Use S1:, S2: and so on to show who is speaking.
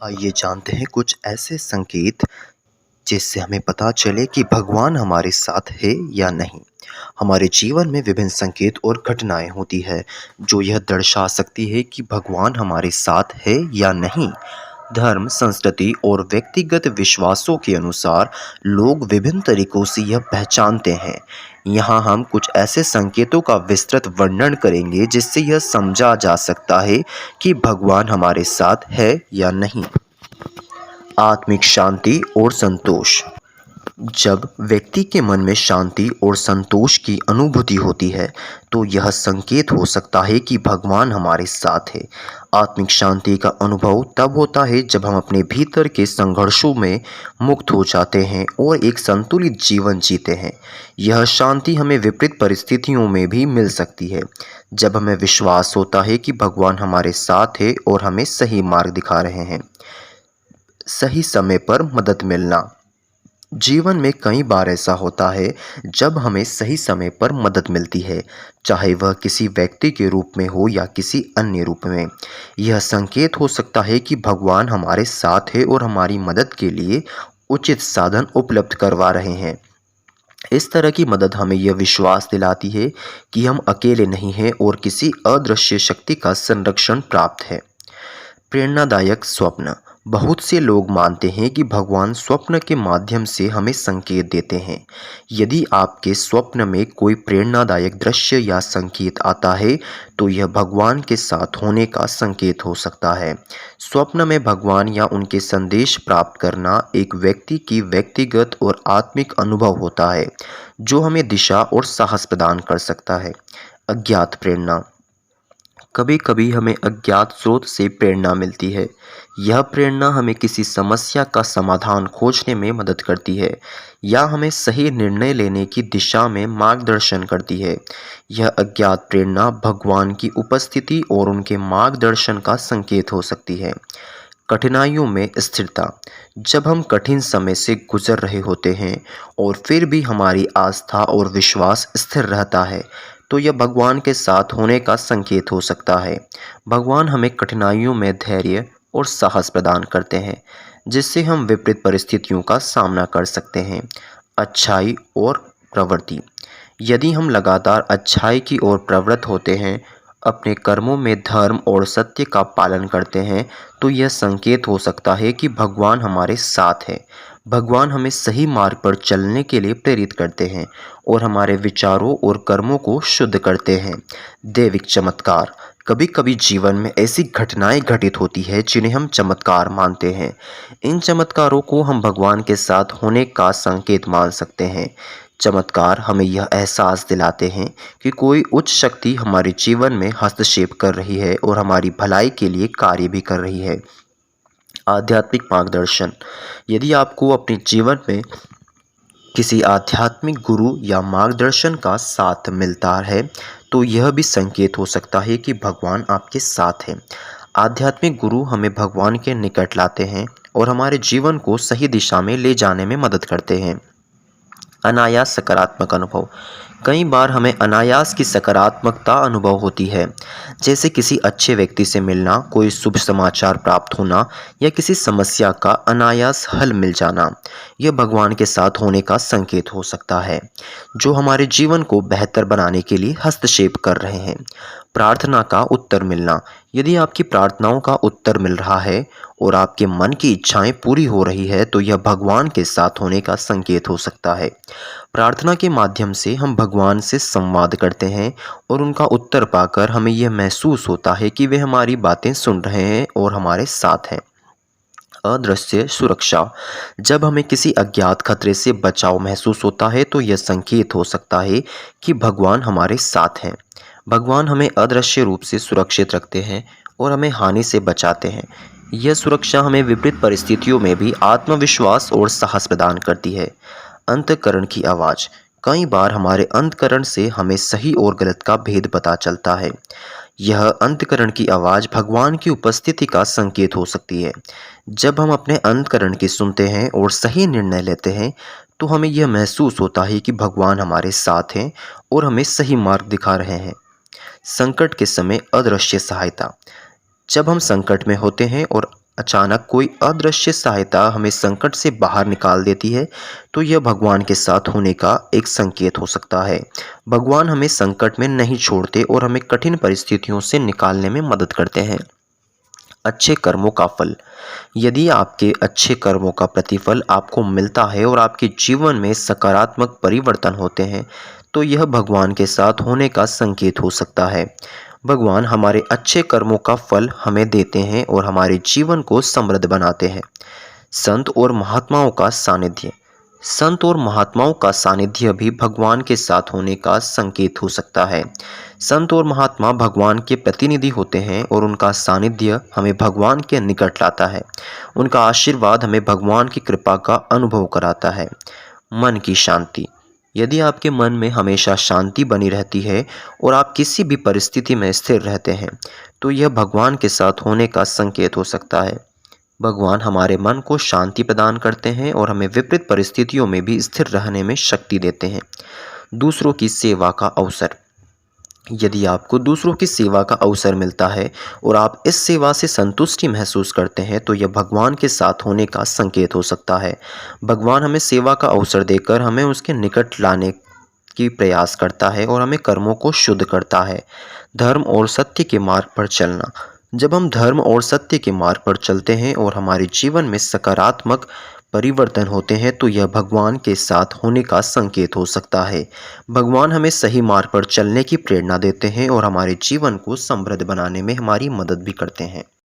S1: आइए जानते हैं कुछ ऐसे संकेत जिससे हमें पता चले कि भगवान हमारे साथ है या नहीं। हमारे जीवन में विभिन्न संकेत और घटनाएं होती है जो यह दर्शा सकती है कि भगवान हमारे साथ है या नहीं। धर्म, संस्कृति और व्यक्तिगत विश्वासों के अनुसार लोग विभिन्न तरीकों से यह पहचानते हैं। यहाँ हम कुछ ऐसे संकेतों का विस्तृत वर्णन करेंगे जिससे यह समझा जा सकता है कि भगवान हमारे साथ है या नहीं। आत्मिक शांति और संतोष। जब व्यक्ति के मन में शांति और संतोष की अनुभूति होती है तो यह संकेत हो सकता है कि भगवान हमारे साथ है। आत्मिक शांति का अनुभव तब होता है जब हम अपने भीतर के संघर्षों में मुक्त हो जाते हैं और एक संतुलित जीवन जीते हैं। यह शांति हमें विपरीत परिस्थितियों में भी मिल सकती है, जब हमें विश्वास होता है कि भगवान हमारे साथ है और हमें सही मार्ग दिखा रहे हैं। सही समय पर मदद मिलना। जीवन में कई बार ऐसा होता है जब हमें सही समय पर मदद मिलती है, चाहे वह किसी व्यक्ति के रूप में हो या किसी अन्य रूप में। यह संकेत हो सकता है कि भगवान हमारे साथ है और हमारी मदद के लिए उचित साधन उपलब्ध करवा रहे हैं। इस तरह की मदद हमें यह विश्वास दिलाती है कि हम अकेले नहीं हैं और किसी अदृश्य शक्ति का संरक्षण प्राप्त है। प्रेरणादायक स्वप्न। बहुत से लोग मानते हैं कि भगवान स्वप्न के माध्यम से हमें संकेत देते हैं। यदि आपके स्वप्न में कोई प्रेरणादायक दृश्य या संकेत आता है तो यह भगवान के साथ होने का संकेत हो सकता है। स्वप्न में भगवान या उनके संदेश प्राप्त करना एक व्यक्ति की व्यक्तिगत और आत्मिक अनुभव होता है जो हमें दिशा और साहस प्रदान कर सकता है। अज्ञात प्रेरणा। कभी कभी हमें अज्ञात स्रोत से प्रेरणा मिलती है। यह प्रेरणा हमें किसी समस्या का समाधान खोजने में मदद करती है या हमें सही निर्णय लेने की दिशा में मार्गदर्शन करती है। यह अज्ञात प्रेरणा भगवान की उपस्थिति और उनके मार्गदर्शन का संकेत हो सकती है। कठिनाइयों में स्थिरता। जब हम कठिन समय से गुजर रहे होते हैं और फिर भी हमारी आस्था और विश्वास स्थिर रहता है तो यह भगवान के साथ होने का संकेत हो सकता है। भगवान हमें कठिनाइयों में धैर्य और साहस प्रदान करते हैं जिससे हम विपरीत परिस्थितियों का सामना कर सकते हैं। अच्छाई और प्रवृत्ति। यदि हम लगातार अच्छाई की ओर प्रवृत्त होते हैं, अपने कर्मों में धर्म और सत्य का पालन करते हैं तो यह संकेत हो सकता है कि भगवान हमारे साथ है। भगवान हमें सही मार्ग पर चलने के लिए प्रेरित करते हैं और हमारे विचारों और कर्मों को शुद्ध करते हैं। दैविक चमत्कार। कभी कभी जीवन में ऐसी घटनाएं घटित होती है जिन्हें हम चमत्कार मानते हैं। इन चमत्कारों को हम भगवान के साथ होने का संकेत मान सकते हैं। चमत्कार हमें यह एहसास दिलाते हैं कि कोई उच्च शक्ति हमारे जीवन में हस्तक्षेप कर रही है और हमारी भलाई के लिए कार्य भी कर रही है। आध्यात्मिक मार्गदर्शन। यदि आपको अपने जीवन में किसी आध्यात्मिक गुरु या मार्गदर्शन का साथ मिलता है तो यह भी संकेत हो सकता है कि भगवान आपके साथ है। आध्यात्मिक गुरु हमें भगवान के निकट लाते हैं और हमारे जीवन को सही दिशा में ले जाने में मदद करते हैं। अनायास सकारात्मक अनुभव। कई बार हमें अनायास की सकारात्मकता अनुभव होती है, जैसे किसी अच्छे व्यक्ति से मिलना, कोई शुभ समाचार प्राप्त होना या किसी समस्या का अनायास हल मिल जाना। यह भगवान के साथ होने का संकेत हो सकता है जो हमारे जीवन को बेहतर बनाने के लिए हस्तक्षेप कर रहे हैं। प्रार्थना का उत्तर मिलना। यदि आपकी प्रार्थनाओं का उत्तर मिल रहा है और आपके मन की इच्छाएं पूरी हो रही है तो यह भगवान के साथ होने का संकेत हो सकता है। प्रार्थना के माध्यम से हम भगवान से संवाद करते हैं और उनका उत्तर पाकर हमें यह महसूस होता है कि वे हमारी बातें सुन रहे हैं और हमारे साथ हैं। अदृश्य सुरक्षा। जब हमें किसी अज्ञात खतरे से बचाव महसूस होता है तो यह संकेत हो सकता है कि भगवान हमारे साथ हैं। भगवान हमें अदृश्य रूप से सुरक्षित रखते हैं और हमें हानि से बचाते हैं। यह सुरक्षा हमें विपरीत परिस्थितियों में भी आत्मविश्वास और साहस प्रदान करती है। अंतःकरण की आवाज़। कई बार हमारे अंतःकरण से हमें सही और गलत का भेद पता चलता है। यह अंतःकरण की आवाज़ भगवान की उपस्थिति का संकेत हो सकती है। जब हम अपने अंतःकरण की सुनते हैं और सही निर्णय लेते हैं तो हमें यह महसूस होता है कि भगवान हमारे साथ हैं और हमें सही मार्ग दिखा रहे हैं। संकट के समय अदृश्य सहायता। जब हम संकट में होते हैं और अचानक कोई अदृश्य सहायता हमें संकट से बाहर निकाल देती है, तो यह भगवान के साथ होने का एक संकेत हो सकता है। भगवान हमें संकट में नहीं छोड़ते और हमें कठिन परिस्थितियों से निकालने में मदद करते हैं। अच्छे कर्मों का फल। यदि आपके अच्छे कर्मों का प्रतिफल आपको मिलता है और आपके जीवन में सकारात्मक परिवर्तन होते हैं, तो यह भगवान के साथ होने का संकेत हो सकता है। भगवान हमारे अच्छे कर्मों का फल हमें देते हैं और हमारे जीवन को समृद्ध बनाते हैं। संत और महात्माओं का सानिध्य। संत और महात्माओं का सानिध्य भी भगवान के साथ होने का संकेत हो सकता है। संत और महात्मा भगवान के प्रतिनिधि होते हैं और उनका सानिध्य हमें भगवान के निकट लाता है। उनका आशीर्वाद हमें भगवान की कृपा का अनुभव कराता है। मन की शांति। यदि आपके मन में हमेशा शांति बनी रहती है और आप किसी भी परिस्थिति में स्थिर रहते हैं, तो यह भगवान के साथ होने का संकेत हो सकता है। भगवान हमारे मन को शांति प्रदान करते हैं और हमें विपरीत परिस्थितियों में भी स्थिर रहने में शक्ति देते हैं। दूसरों की सेवा का अवसर। यदि आपको दूसरों की सेवा का अवसर मिलता है और आप इस सेवा से संतुष्टि महसूस करते हैं, तो यह भगवान के साथ होने का संकेत हो सकता है। भगवान हमें सेवा का अवसर देकर हमें उसके निकट लाने की प्रयास करता है और हमें कर्मों को शुद्ध करता है। धर्म और सत्य के मार्ग पर चलना। जब हम धर्म और सत्य के मार्ग पर चलते हैं और हमारे जीवन में सकारात्मक परिवर्तन होते हैं, तो यह भगवान के साथ होने का संकेत हो सकता है। भगवान हमें सही मार्ग पर चलने की प्रेरणा देते हैं और हमारे जीवन को समृद्ध बनाने में हमारी मदद भी करते हैं।